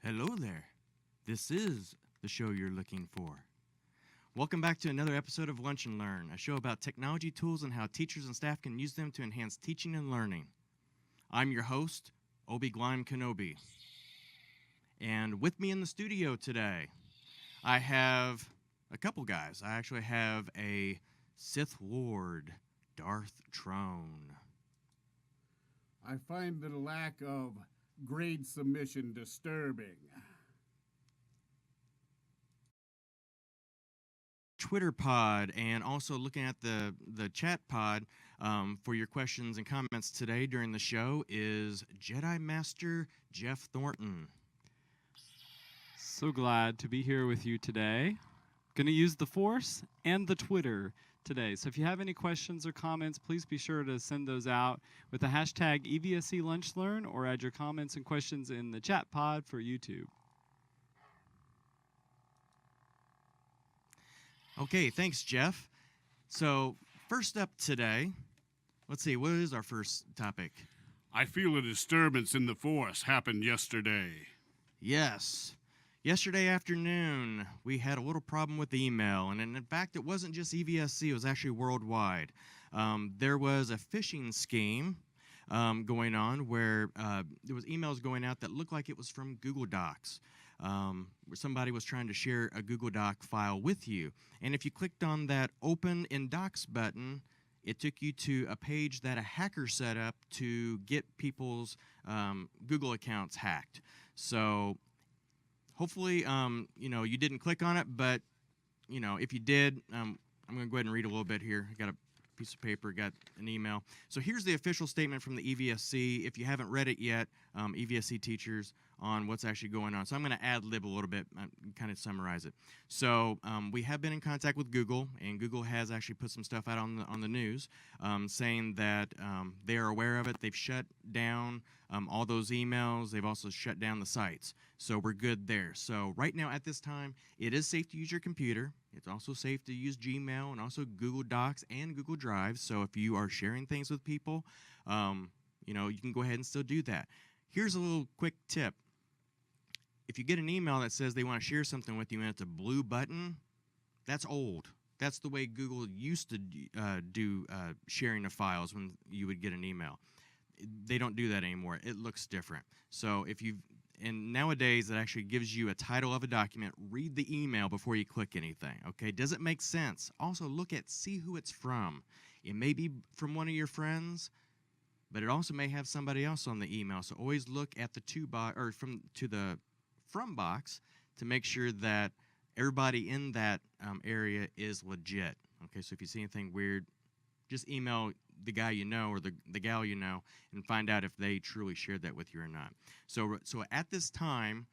Hello there. This is the show you're looking for. Welcome back to another episode of Lunch and Learn, a show about technology tools and how teachers and staff can use them to enhance teaching and learning. I'm your host, Obi Gleim Kenobi. And with me in the studio today, I have a couple guys. I actually have a Sith Lord, Darth Tron. I find the lack of grade submission disturbing. Twitter pod, and also looking at the chat pod for your questions and comments today during the show is Jedi Master Jeff Thornton. So glad to be here with you today. Going to use the Force and the Twitter today. So if you have any questions or comments, please be sure to send those out with the hashtag EVSC Lunch Learn, or add your comments and questions in the chat pod for YouTube. Okay, thanks, Jeff. So first up today, let's see, what is our first topic? I feel a disturbance in the Force happened yesterday. Yes. Yesterday afternoon, we had a little problem with the email, and in fact, it wasn't just EVSC, it was actually worldwide. There was a phishing scheme going on where there was emails going out that looked like it was from Google Docs, where somebody was trying to share a Google Doc file with you. And if you clicked on that Open in Docs button, it took you to a page that a hacker set up to get people's Google accounts hacked. So hopefully, you didn't click on it, but, if you did, I'm going to go ahead and read a little bit here. I got a piece of paper, got an email. So here's the official statement from the EVSC. If you haven't read it yet, EVSC teachers, on what's actually going on. So I'm going to ad-lib a little bit, kind of summarize it. So we have been in contact with Google, and Google has actually put some stuff out on the news saying that they are aware of it. They've shut down all those emails. They've also shut down the sites. So we're good there. So right now at this time, it is safe to use your computer. It's also safe to use Gmail and also Google Docs and Google Drive. So if you are sharing things with people, you can go ahead and still do that. Here's a little quick tip. If you get an email that says they want to share something with you and it's a blue button, that's old. That's the way Google used to do sharing of files when you would get an email. They don't do that anymore. It looks different. So and nowadays it actually gives you a title of a document. Read the email before you click anything, okay? Does it make sense? Also see who it's from. It may be from one of your friends, but it also may have somebody else on the email. So always look at the from box to make sure that everybody in that area is legit. Okay, so if you see anything weird, just email the guy you know or the gal you know and find out if they truly shared that with you or not. So at this time,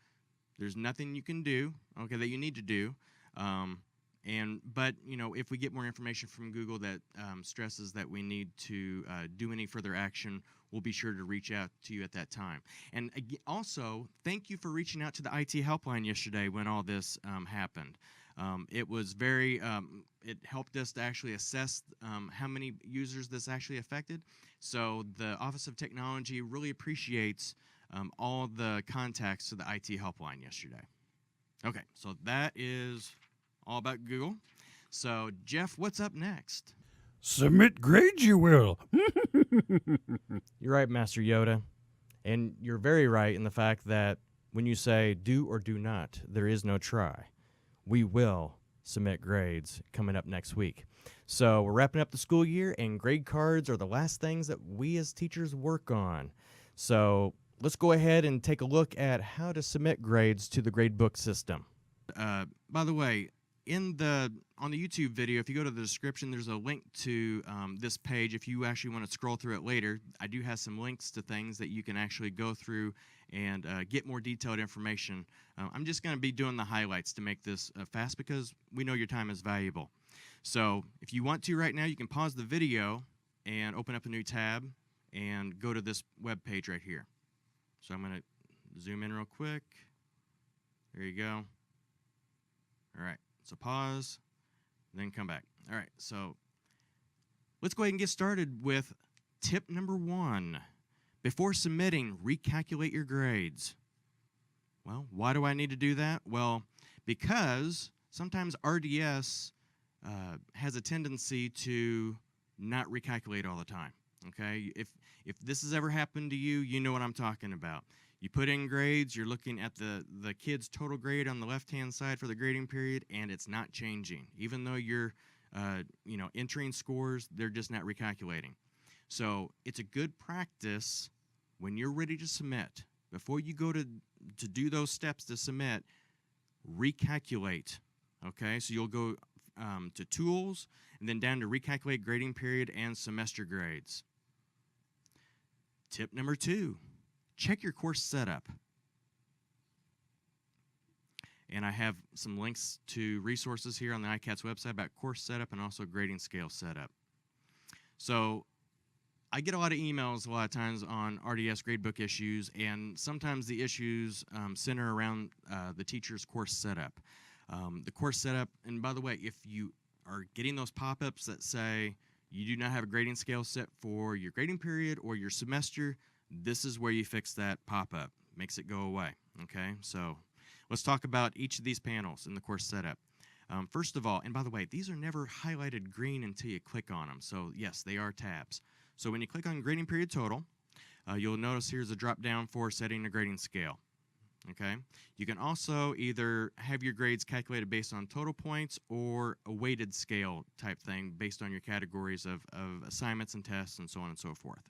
there's nothing you can do, okay, that you need to do. But if we get more information from Google that stresses that we need to do any further action, we'll be sure to reach out to you at that time. And also, thank you for reaching out to the IT helpline yesterday when all this happened. It was it helped us to actually assess how many users this actually affected. So the Office of Technology really appreciates all the contacts to the IT helpline yesterday. Okay, so that is all about Google. So, Jeff, what's up next? Submit grades, you will. You're right, Master Yoda. And you're very right in the fact that when you say do or do not, there is no try. We will submit grades coming up next week. So we're wrapping up the school year, and grade cards are the last things that we as teachers work on. So let's go ahead and take a look at how to submit grades to the gradebook system. By the way, on the YouTube video, if you go to the description, there's a link to this page. If you actually want to scroll through it later, I do have some links to things that you can actually go through and get more detailed information. I'm just going to be doing the highlights to make this fast because we know your time is valuable. So if you want to right now, you can pause the video and open up a new tab and go to this web page right here. So I'm going to zoom in real quick. There you go. All right. So pause, then come back. All right, so let's go ahead and get started with tip number 1. Before submitting, recalculate your grades. Well, why do I need to do that? Well, because sometimes RDS has a tendency to not recalculate all the time. Okay, if this has ever happened to you, you know what I'm talking about. You put in grades, you're looking at the kid's total grade on the left-hand side for the grading period, and it's not changing. Even though you're entering scores, they're just not recalculating. So it's a good practice when you're ready to submit. Before you go to do those steps to submit, recalculate. Okay, so you'll go to Tools, and then down to Recalculate Grading Period and Semester Grades. Tip number 2, check your course setup. And I have some links to resources here on the ICATS website about course setup and also grading scale setup. So I get a lot of emails a lot of times on RDS gradebook issues, and sometimes the issues center around the teacher's course setup. The course setup, and by the way, if you are getting those pop-ups that say you do not have a grading scale set for your grading period or your semester, this is where you fix that pop-up. Makes it go away, okay? So let's talk about each of these panels in the course setup. First of all, and by the way, these are never highlighted green until you click on them. So yes, they are tabs. So when you click on grading period total, you'll notice here's a drop-down for setting a grading scale. Okay, you can also either have your grades calculated based on total points or a weighted scale type thing based on your categories of assignments and tests and so on and so forth.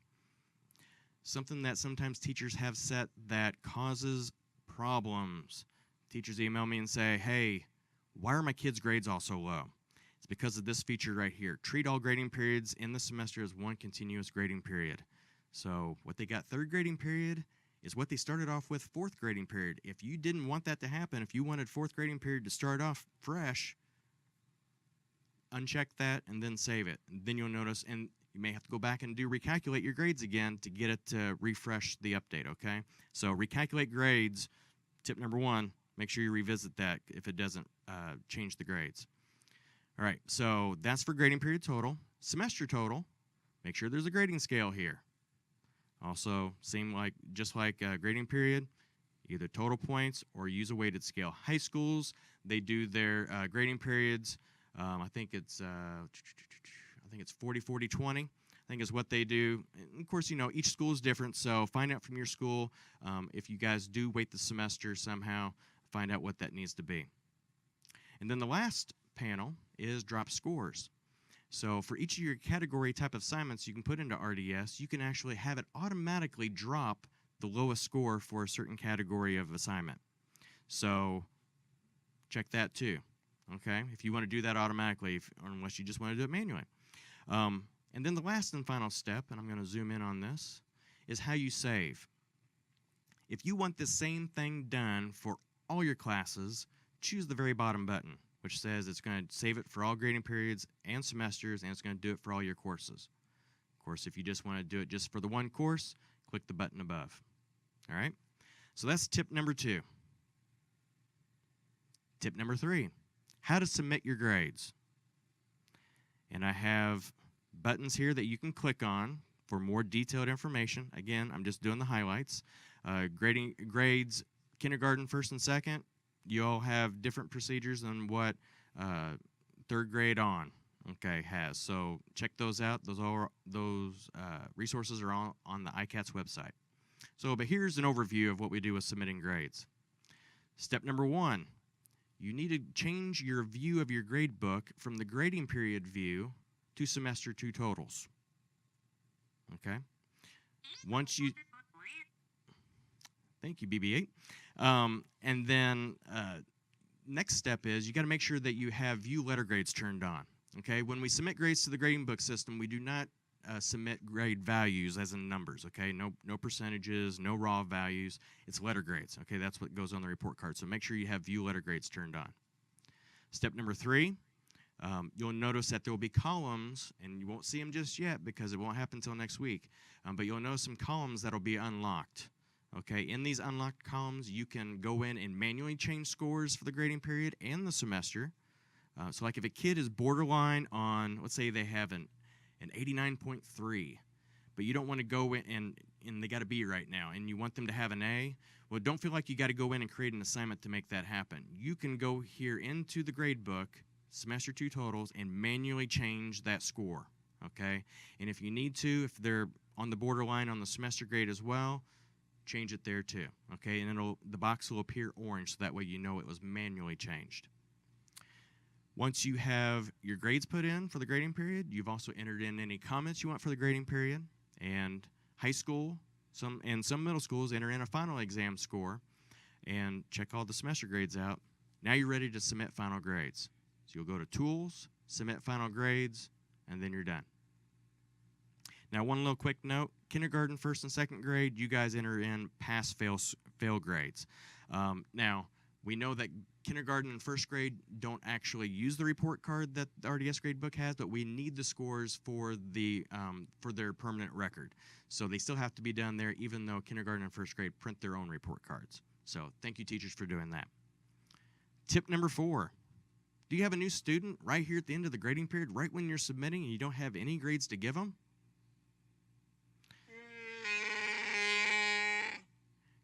Something that sometimes teachers have set that causes problems. Teachers email me and say, hey, why are my kids' grades all so low? It's because of this feature right here. Treat all grading periods in the semester as one continuous grading period. So what they got third grading period is what they started off with fourth grading period. If you didn't want that to happen, if you wanted fourth grading period to start off fresh, uncheck that and then save it. And then you'll notice, and you may have to go back and recalculate your grades again to get it to refresh the update, okay? So recalculate grades, tip number 1, make sure you revisit that if it doesn't change the grades. All right, so that's for grading period total. Semester total, make sure there's a grading scale here. Also, just like grading period, either total points or use a weighted scale. High schools, they do their grading periods. I think it's 40, 40, 20. I think is what they do. And of course, each school is different, so find out from your school if you guys do weight the semester somehow, find out what that needs to be. And then the last panel is drop scores. So for each of your category type of assignments you can put into RDS, you can actually have it automatically drop the lowest score for a certain category of assignment. So check that too, okay? If you want to do that automatically, or unless you just want to do it manually. And then the last and final step, and I'm going to zoom in on this, is how you save. If you want the same thing done for all your classes, choose the very bottom button, which says it's going to save it for all grading periods and semesters, and it's going to do it for all your courses. Of course, if you just want to do it just for the one course, click the button above. All right? So that's tip number 2. Tip number 3, how to submit your grades. And I have buttons here that you can click on for more detailed information. Again, I'm just doing the highlights. Grades, kindergarten, first and second, you all have different procedures than what third grade on has. So check those out. Those resources are on the ICATS website. So, but here's an overview of what we do with submitting grades. Step number 1, you need to change your view of your grade book from the grading period view to semester 2 totals. Okay? Once you... Thank you, BB-8. And then next step is you got to make sure that you have view letter grades turned on. Okay, when we submit grades to the grading book system, we do not submit grade values as in numbers. Okay, no percentages, no raw values. It's letter grades. Okay, that's what goes on the report card. So make sure you have view letter grades turned on. Step number 3, you'll notice that there will be columns, and you won't see them just yet because it won't happen until next week. But you'll notice some columns that will be unlocked. Okay, in these unlocked columns, you can go in and manually change scores for the grading period and the semester. So like if a kid is borderline on, let's say they have an 89.3, but you don't want to go in and and they got a B right now, and you want them to have an A, well, don't feel like you got to go in and create an assignment to make that happen. You can go here into the grade book, semester 2 totals, and manually change that score, okay? And if you need to, if they're on the borderline on the semester grade as well, change it there too, okay? And the box will appear orange, so that way you know it was manually changed. Once you have your grades put in for the grading period, you've also entered in any comments you want for the grading period. And high school, some middle schools enter in a final exam score and check all the semester grades out. Now you're ready to submit final grades. So you'll go to Tools, Submit Final Grades, and then you're done. Now, one little quick note, kindergarten, first and second grade, you guys enter in pass, fail grades. Now, we know that kindergarten and first grade don't actually use the report card that the RDS gradebook has, but we need the scores for their permanent record. So they still have to be done there, even though kindergarten and first grade print their own report cards. So thank you, teachers, for doing that. Tip number 4. Do you have a new student right here at the end of the grading period, right when you're submitting and you don't have any grades to give them?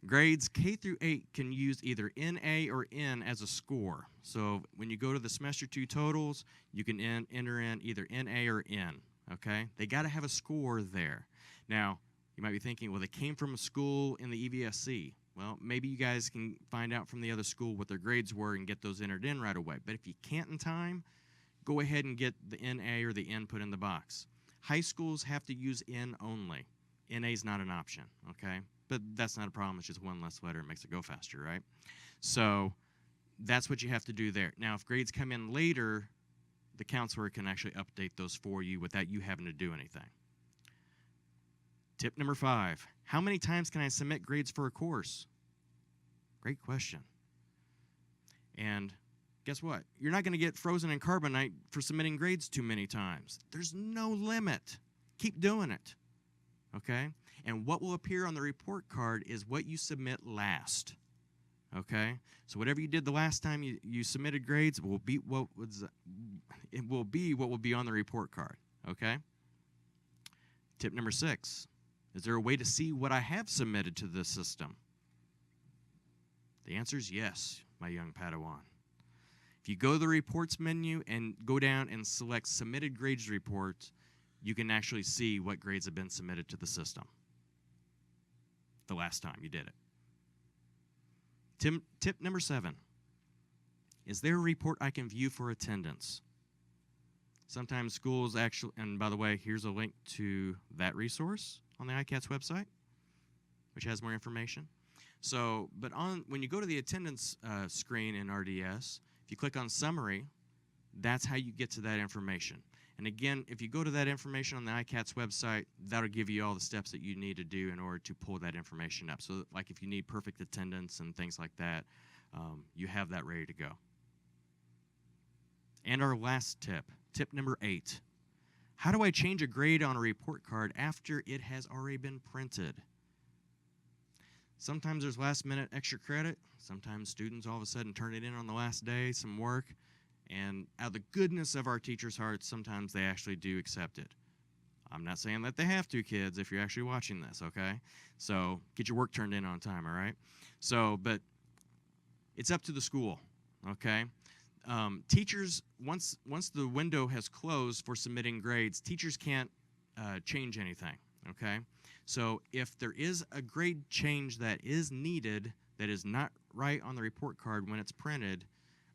Grades K through 8 can use either NA or N as a score. So when you go to the semester 2 totals, you can enter in either NA or N, okay? They got to have a score there. Now, you might be thinking, well, they came from a school in the EVSC. Well, maybe you guys can find out from the other school what their grades were and get those entered in right away. But if you can't in time, go ahead and get the NA or the N put in the box. High schools have to use N only. NA is not an option, okay? But that's not a problem. It's just one less letter. It makes it go faster, right? So that's what you have to do there. Now, if grades come in later, the counselor can actually update those for you without you having to do anything. Tip number 5. How many times can I submit grades for a course? Great question. And guess what? You're not going to get frozen in carbonite for submitting grades too many times. There's no limit. Keep doing it, okay? And what will appear on the report card is what you submit last, okay? So whatever you did the last time you submitted grades will be what will be on the report card, okay? Tip number 6. Is there a way to see what I have submitted to the system? The answer is yes, my young Padawan. If you go to the reports menu and go down and select submitted grades report, you can actually see what grades have been submitted to the system the last time you did it. Tip number 7. Is there a report I can view for attendance? Sometimes schools actually, and by the way, here's a link to that resource on the ICATS website, which has more information. So, but when you go to the attendance screen in RDS, if you click on summary, that's how you get to that information. And again, if you go to that information on the ICATS website, that'll give you all the steps that you need to do in order to pull that information up. So like if you need perfect attendance and things like that, you have that ready to go. And our last tip, tip number 8. How do I change a grade on a report card after it has already been printed? Sometimes there's last-minute extra credit. Sometimes students all of a sudden turn it in on the last day, some work. And out of the goodness of our teachers' hearts, sometimes they actually do accept it. I'm not saying that they have to, kids, if you're actually watching this, okay? So get your work turned in on time, all right? So, but it's up to the school, okay? Teachers, once the window has closed for submitting grades, teachers can't change anything, okay? So if there is a grade change that is needed that is not right on the report card when it's printed,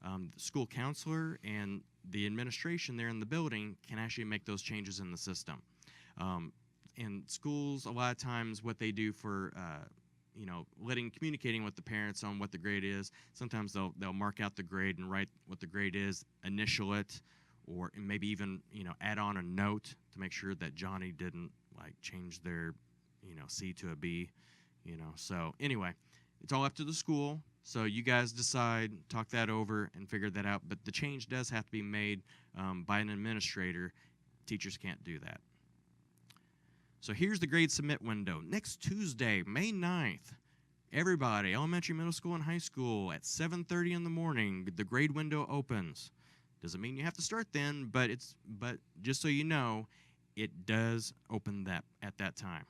the school counselor and the administration there in the building can actually make those changes in the system. In schools, a lot of times what they do for communicating with the parents on what the grade is, sometimes they'll mark out the grade and write what the grade is, initial it, or maybe even add on a note to make sure that Johnny didn't change their C to a B. So anyway, it's all up to the school. So you guys decide, talk that over, and figure that out. But the change does have to be made by an administrator. Teachers can't do that. So here's the grade submit window. Next Tuesday, May 9th, everybody, elementary, middle school, and high school, at 7:30 in the morning, the grade window opens. Doesn't mean you have to start then, but just so you know, it does open at that time.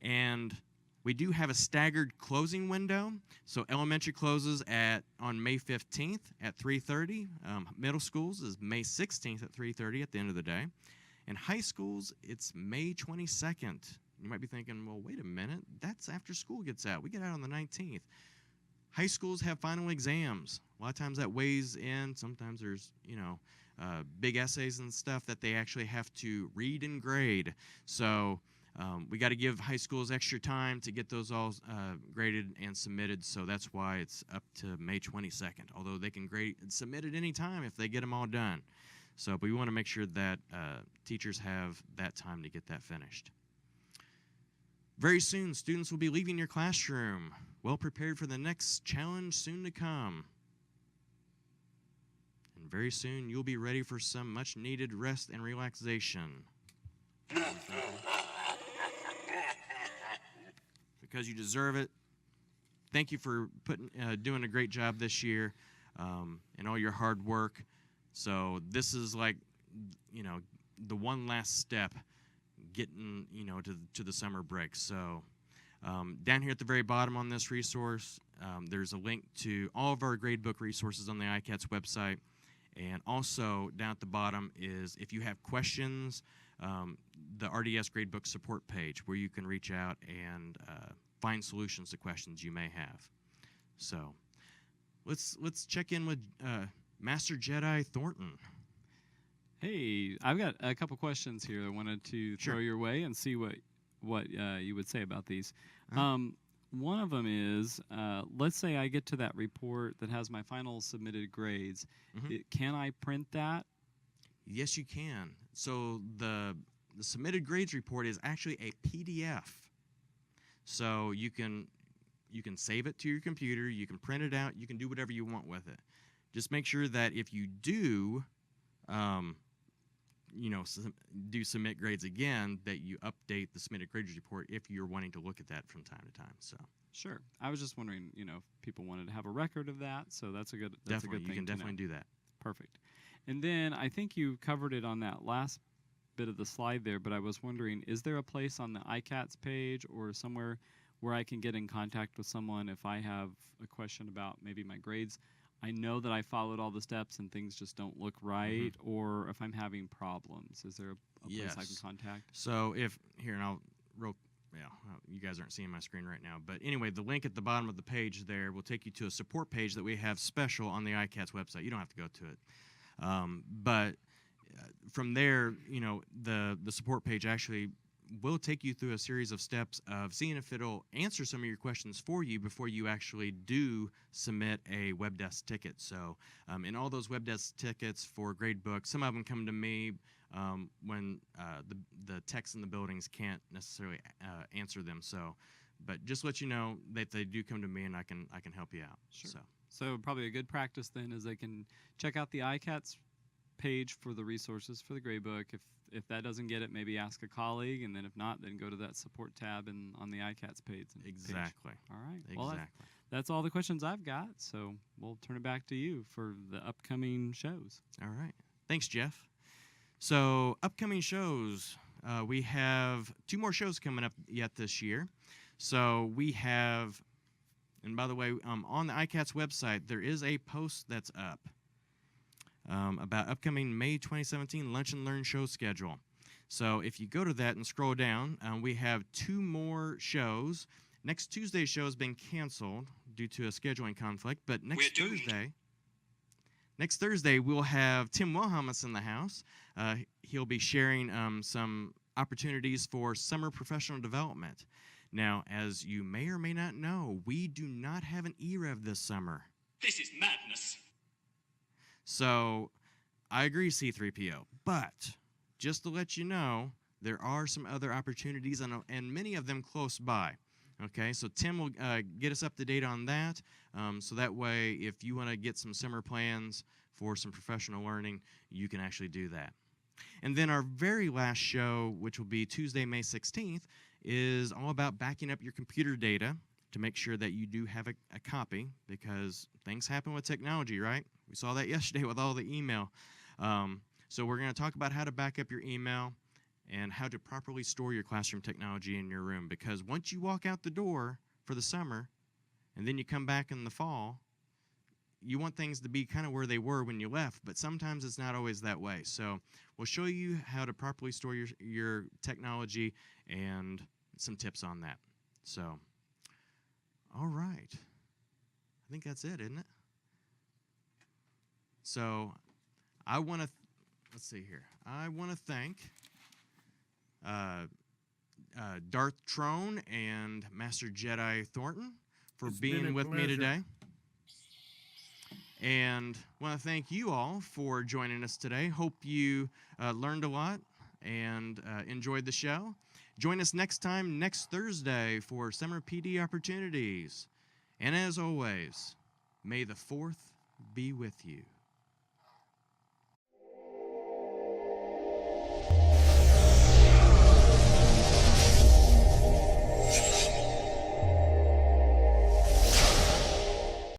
And we do have a staggered closing window. So elementary closes on May 15th at 3:30. Middle schools is May 16th at 3:30 at the end of the day. And high schools, it's May 22nd. You might be thinking, well, wait a minute. That's after school gets out. We get out on the 19th. High schools have final exams. A lot of times that weighs in. Sometimes there's, big essays and stuff that they actually have to read and grade. So we got to give high schools extra time to get those all graded and submitted. So that's why it's up to May 22nd. Although they can grade and submit at any time if they get them all done. So, but we want to make sure that teachers have that time to get that finished. Very soon, students will be leaving your classroom, well prepared for the next challenge soon to come. And very soon, you'll be ready for some much-needed rest and relaxation. Because you deserve it. Thank you for doing a great job this year and all your hard work. So this is like, the one last step getting, to the summer break. So down here at the very bottom on this resource, there's a link to all of our gradebook resources on the ICATS website. And also down at the bottom is if you have questions, the RDS gradebook support page where you can reach out and find solutions to questions you may have. So let's check in with Master Jedi Thornton. Hey, I've got a couple questions here I wanted to throw your way and see what you would say about these. One of them is, let's say I get to that report that has my final submitted grades. Can I print that? Yes, you can. So the submitted grades report is actually a PDF. So you can save it to your computer, you can print it out, you can do whatever you want with it. Just make sure that if you do, do submit grades again, that you update the submitted grades report if you're wanting to look at that from time to time. So sure, I was just wondering, if people wanted to have a record of that. So that's a good thing. You can definitely do that. Perfect. And then I think you covered it on that last bit of the slide there, but I was wondering, is there a place on the ICATS page or somewhere where I can get in contact with someone if I have a question about maybe my grades? I know that I followed all the steps and things just don't look right, or if I'm having problems, is there a place I can contact? So you guys aren't seeing my screen right now, but anyway, the link at the bottom of the page there will take you to a support page that we have special on the ICATS website. You don't have to go to it. But from there, the support page actually will take you through a series of steps of seeing if it'll answer some of your questions for you before you actually do submit a web desk ticket. So in all those web desk tickets for gradebook, some of them come to me when the techs in the buildings can't necessarily answer them. So, but just let you know that they do come to me and I can help you out. Sure. So probably a good practice then is they can check out the ICATS page for the resources for the gradebook. If that doesn't get it, maybe ask a colleague, and then if not, then go to that support tab on the ICATS page. Exactly. All right. Exactly. Well, that's all the questions I've got, so we'll turn it back to you for the upcoming shows. All right. Thanks, Jeff. So upcoming shows, we have 2 more shows coming up yet this year. So we have, and by the way, on the ICATS website, there is a post that's up about upcoming May 2017 Lunch and Learn show schedule. So if you go to that and scroll down, we have 2 more shows. Next Tuesday's show has been canceled due to a scheduling conflict, but next Thursday we'll have Tim Wilhelmus in the house. He'll be sharing some opportunities for summer professional development. Now, as you may or may not know, we do not have an EREV this summer. This is madness. So, I agree, C-3PO, but just to let you know, there are some other opportunities, and many of them close by. Okay, so Tim will get us up to date on that, so that way, if you want to get some summer plans for some professional learning, you can actually do that. And then our very last show, which will be Tuesday, May 16th, is all about backing up your computer data to make sure that you do have a copy, because things happen with technology, right? We saw that yesterday with all the email. So we're going to talk about how to back up your email and how to properly store your classroom technology in your room. Because once you walk out the door for the summer, and then you come back in the fall, you want things to be kind of where they were when you left, but sometimes it's not always that way. So we'll show you how to properly store your technology and some tips on that. So, all right. I think that's it, isn't it? So I want to, let's see here. I want to thank Darth Tron and Master Jedi Thornton for It's been being a with me pleasure. today. And want to thank you all for joining us today. Hope you learned a lot and enjoyed the show. Join us next time, next Thursday, for Summer PD Opportunities. And as always, may the 4th be with you.